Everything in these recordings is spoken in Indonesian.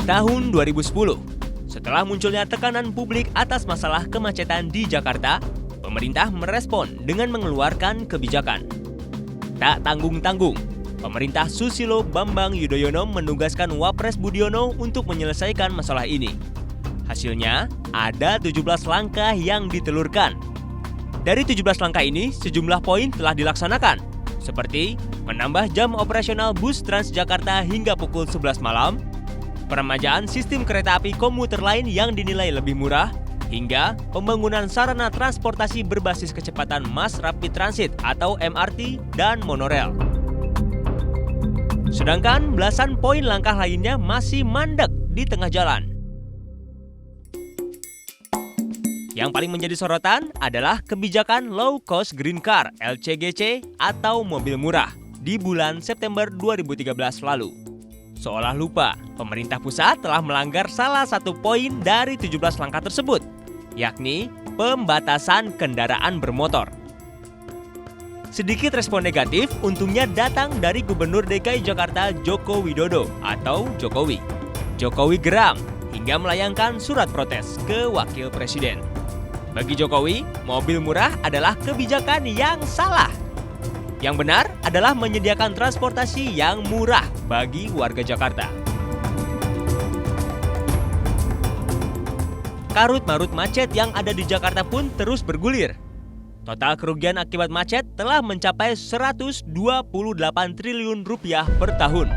Tahun 2010, setelah munculnya tekanan publik atas masalah kemacetan di Jakarta, pemerintah merespon dengan mengeluarkan kebijakan. Tak tanggung-tanggung, pemerintah Susilo Bambang Yudhoyono menugaskan Wapres Budiono untuk menyelesaikan masalah ini. Hasilnya, ada 17 langkah yang ditelurkan. Dari 17 langkah ini, sejumlah poin telah dilaksanakan, seperti menambah jam operasional bus Transjakarta hingga pukul 11 malam, peremajaan sistem kereta api komuter lain yang dinilai lebih murah, hingga pembangunan sarana transportasi berbasis kecepatan Mass Rapid Transit atau MRT dan monorail. Sedangkan belasan poin langkah lainnya masih mandek di tengah jalan. Yang paling menjadi sorotan adalah kebijakan Low Cost Green Car (LCGC) atau mobil murah di bulan September 2013 lalu. Seolah lupa, pemerintah pusat telah melanggar salah satu poin dari 17 langkah tersebut, yakni pembatasan kendaraan bermotor. Sedikit respon negatif untungnya datang dari Gubernur DKI Jakarta Joko Widodo atau Jokowi. Jokowi geram hingga melayangkan surat protes ke Wakil Presiden. Bagi Jokowi, mobil murah adalah kebijakan yang salah. Yang benar adalah menyediakan transportasi yang murah bagi warga Jakarta. Karut-marut macet yang ada di Jakarta pun terus bergulir. Total kerugian akibat macet telah mencapai 128 triliun rupiah per tahun.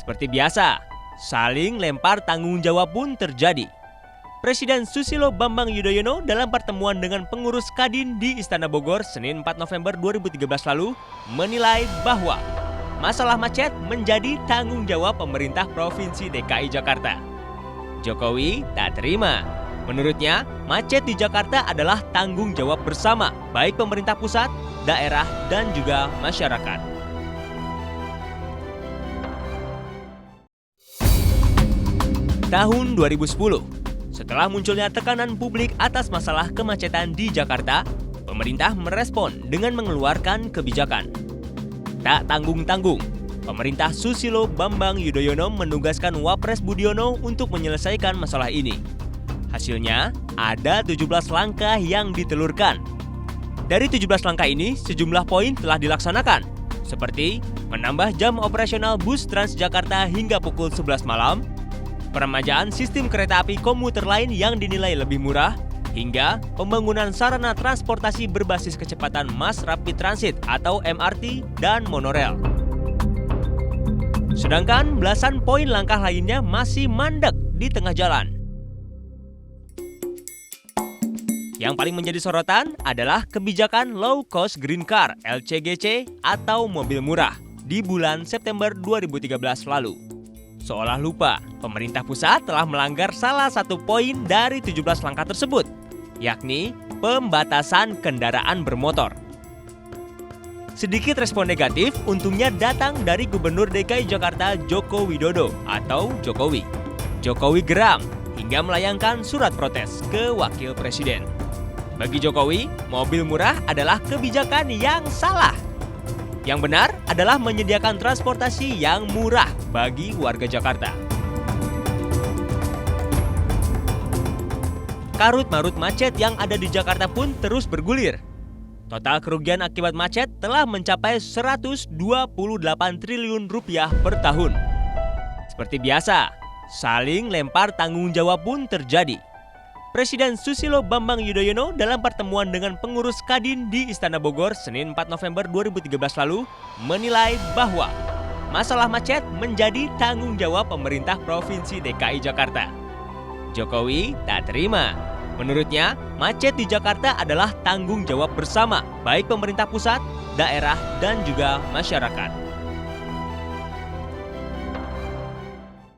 Seperti biasa, saling lempar tanggung jawab pun terjadi. Presiden Susilo Bambang Yudhoyono dalam pertemuan dengan pengurus Kadin di Istana Bogor Senin 4 November 2013 lalu menilai bahwa masalah macet menjadi tanggung jawab pemerintah Provinsi DKI Jakarta. Jokowi tak terima. Menurutnya, macet di Jakarta adalah tanggung jawab bersama, baik pemerintah pusat, daerah, dan juga masyarakat. Tahun 2010, setelah munculnya tekanan publik atas masalah kemacetan di Jakarta, pemerintah merespon dengan mengeluarkan kebijakan. Tak tanggung-tanggung, pemerintah Susilo Bambang Yudhoyono menugaskan Wapres Budiono untuk menyelesaikan masalah ini. Hasilnya, ada 17 langkah yang ditelurkan. Dari 17 langkah ini, sejumlah poin telah dilaksanakan, seperti menambah jam operasional bus Transjakarta hingga pukul 11 malam, peremajaan sistem kereta api komuter lain yang dinilai lebih murah, hingga pembangunan sarana transportasi berbasis kecepatan Mass Rapid Transit atau MRT dan monorail. Sedangkan belasan poin langkah lainnya masih mandek di tengah jalan. Yang paling menjadi sorotan adalah kebijakan Low Cost Green Car (LCGC) atau mobil murah di bulan September 2013 lalu. Seolah lupa, pemerintah pusat telah melanggar salah satu poin dari 17 langkah tersebut, yakni pembatasan kendaraan bermotor. Sedikit respon negatif untungnya datang dari Gubernur DKI Jakarta Joko Widodo atau Jokowi. Jokowi geram hingga melayangkan surat protes ke Wakil Presiden. Bagi Jokowi, mobil murah adalah kebijakan yang salah. Yang benar adalah menyediakan transportasi yang murah bagi warga Jakarta. Karut-marut macet yang ada di Jakarta pun terus bergulir. Total kerugian akibat macet telah mencapai 128 triliun rupiah per tahun. Seperti biasa, saling lempar tanggung jawab pun terjadi. Presiden Susilo Bambang Yudhoyono dalam pertemuan dengan pengurus Kadin di Istana Bogor Senin 4 November 2013 lalu menilai bahwa masalah macet menjadi tanggung jawab pemerintah Provinsi DKI Jakarta. Jokowi tak terima. Menurutnya, macet di Jakarta adalah tanggung jawab bersama, baik pemerintah pusat, daerah, dan juga masyarakat.